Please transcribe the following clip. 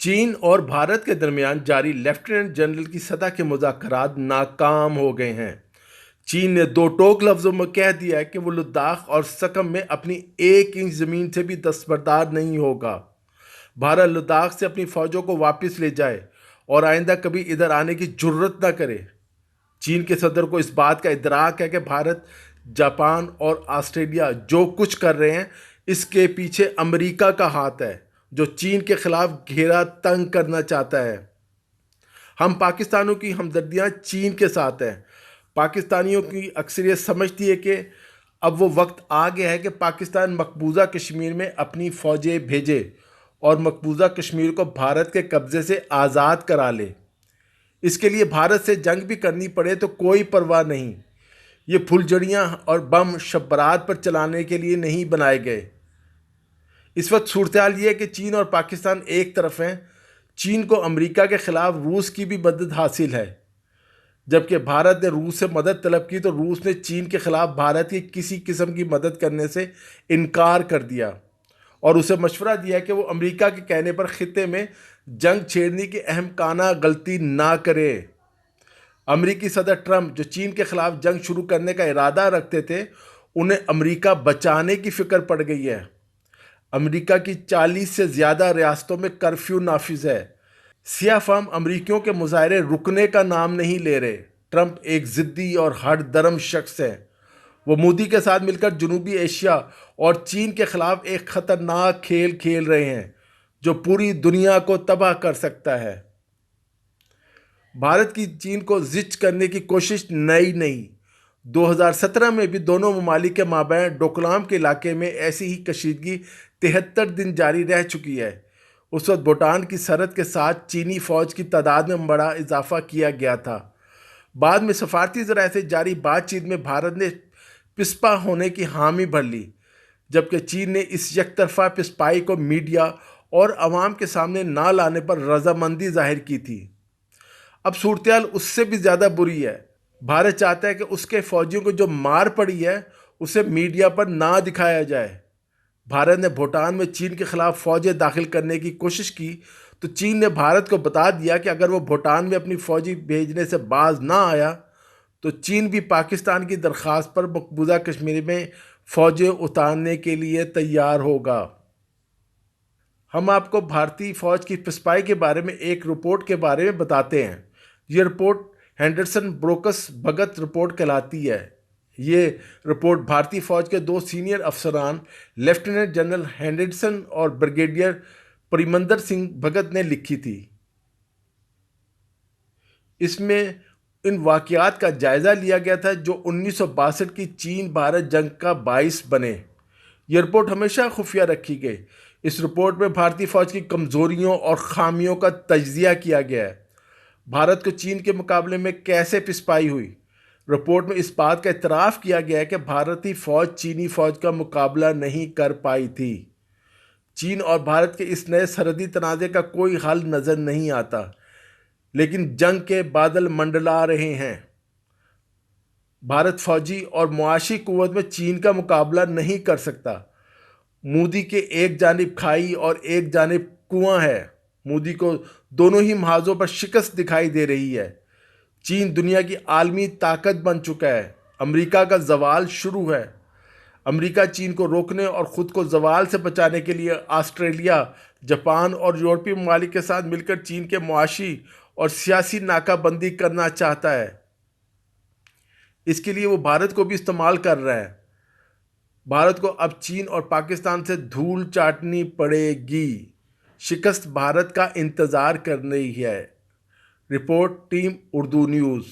چین اور بھارت کے درمیان جاری لیفٹیننٹ جنرل کی سطح کے مذاکرات ناکام ہو گئے ہیں۔ چین نے دو ٹوک لفظوں میں کہہ دیا ہے کہ وہ لداخ اور سکم میں اپنی 1 انچ زمین سے بھی دستبردار نہیں ہوگا۔ بھارت لداخ سے اپنی فوجوں کو واپس لے جائے اور آئندہ کبھی ادھر آنے کی جرت نہ کرے۔ چین کے صدر کو اس بات کا ادراک ہے کہ بھارت، جاپان اور آسٹریلیا جو کچھ کر رہے ہیں اس کے پیچھے امریکہ کا ہاتھ ہے، جو چین کے خلاف گھیرا تنگ کرنا چاہتا ہے۔ ہم پاکستانیوں کی ہمدردیاں چین کے ساتھ ہیں۔ پاکستانیوں کی اکثریت سمجھتی ہے کہ اب وہ وقت آ گیا ہے کہ پاکستان مقبوضہ کشمیر میں اپنی فوجیں بھیجے اور مقبوضہ کشمیر کو بھارت کے قبضے سے آزاد کرا لے۔ اس کے لیے بھارت سے جنگ بھی کرنی پڑے تو کوئی پرواہ نہیں۔ یہ پھلجھڑیاں اور بم شب برات پر چلانے کے لیے نہیں بنائے گئے۔ اس وقت صورتحال یہ ہے کہ چین اور پاکستان ایک طرف ہیں۔ چین کو امریکہ کے خلاف روس کی بھی مدد حاصل ہے، جبکہ بھارت نے روس سے مدد طلب کی تو روس نے چین کے خلاف بھارت کی کسی قسم کی مدد کرنے سے انکار کر دیا اور اسے مشورہ دیا کہ وہ امریکہ کے کہنے پر خطے میں جنگ چھیڑنے کی احمقانہ غلطی نہ کرے۔ امریکی صدر ٹرمپ، جو چین کے خلاف جنگ شروع کرنے کا ارادہ رکھتے تھے، انہیں امریکہ بچانے کی فکر پڑ گئی ہے۔ امریکہ کی 40 سے زیادہ ریاستوں میں کرفیو نافذ ہے۔ سیاہ فام امریکیوں کے مظاہرے رکنے کا نام نہیں لے رہے۔ ٹرمپ ایک ضدی اور ہٹ درم شخص ہے۔ وہ مودی کے ساتھ مل کر جنوبی ایشیا اور چین کے خلاف ایک خطرناک کھیل کھیل رہے ہیں جو پوری دنیا کو تباہ کر سکتا ہے۔ بھارت کی چین کو زچ کرنے کی کوشش نئی نہیں۔ 2017 میں بھی دونوں ممالک کے مابین ڈوکلام کے علاقے میں ایسی ہی کشیدگی 73 دن جاری رہ چکی ہے۔ اس وقت بھوٹان کی سرحد کے ساتھ چینی فوج کی تعداد میں بڑا اضافہ کیا گیا تھا۔ بعد میں سفارتی ذرائع سے جاری بات چیت میں بھارت نے پسپا ہونے کی حامی بھر لی، جبکہ چین نے اس یک طرفہ پسپائی کو میڈیا اور عوام کے سامنے نہ لانے پر رضامندی ظاہر کی تھی۔ اب صورتحال اس سے بھی زیادہ بری ہے۔ بھارت چاہتا ہے کہ اس کے فوجیوں کو جو مار پڑی ہے اسے میڈیا پر نہ دکھایا جائے۔ بھارت نے بھوٹان میں چین کے خلاف فوجیں داخل کرنے کی کوشش کی تو چین نے بھارت کو بتا دیا کہ اگر وہ بھوٹان میں اپنی فوجی بھیجنے سے باز نہ آیا تو چین بھی پاکستان کی درخواست پر مقبوضہ کشمیر میں فوجیں اتارنے کے لیے تیار ہوگا۔ ہم آپ کو بھارتی فوج کی پسپائی کے بارے میں ایک رپورٹ کے بارے میں بتاتے ہیں۔ یہ رپورٹ ہینڈرسن بروکس بھگت رپورٹ کہلاتی ہے۔ یہ رپورٹ بھارتی فوج کے 2 سینئر افسران لیفٹیننٹ جنرل ہینڈرسن اور بریگیڈیئر پریمندر سنگھ بھگت نے لکھی تھی۔ اس میں ان واقعات کا جائزہ لیا گیا تھا جو 1962 کی چین بھارت جنگ کا باعث بنے۔ یہ رپورٹ ہمیشہ خفیہ رکھی گئی۔ اس رپورٹ میں بھارتی فوج کی کمزوریوں اور خامیوں کا تجزیہ کیا گیا ہے۔ بھارت کو چین کے مقابلے میں کیسے پسپائی ہوئی؟ رپورٹ میں اس بات کا اعتراف کیا گیا ہے کہ بھارتی فوج چینی فوج کا مقابلہ نہیں کر پائی تھی۔ چین اور بھارت کے اس نئے سرحدی تنازع کا کوئی حل نظر نہیں آتا، لیکن جنگ کے بادل منڈلا رہے ہیں۔ بھارت فوجی اور معاشی قوت میں چین کا مقابلہ نہیں کر سکتا۔ مودی کے ایک جانب کھائی اور ایک جانب کنواں ہے۔ مودی کو دونوں ہی محاذوں پر شکست دکھائی دے رہی ہے۔ چین دنیا کی عالمی طاقت بن چکا ہے۔ امریکہ کا زوال شروع ہے۔ امریکہ چین کو روکنے اور خود کو زوال سے بچانے کے لیے آسٹریلیا، جاپان اور یورپی ممالک کے ساتھ مل کر چین کے معاشی اور سیاسی ناکہ بندی کرنا چاہتا ہے۔ اس کے لیے وہ بھارت کو بھی استعمال کر رہا ہے۔ بھارت کو اب چین اور پاکستان سے دھول چاٹنی پڑے گی۔ شکست بھارت کا انتظار کر رہی ہے۔ Report team Urdu news.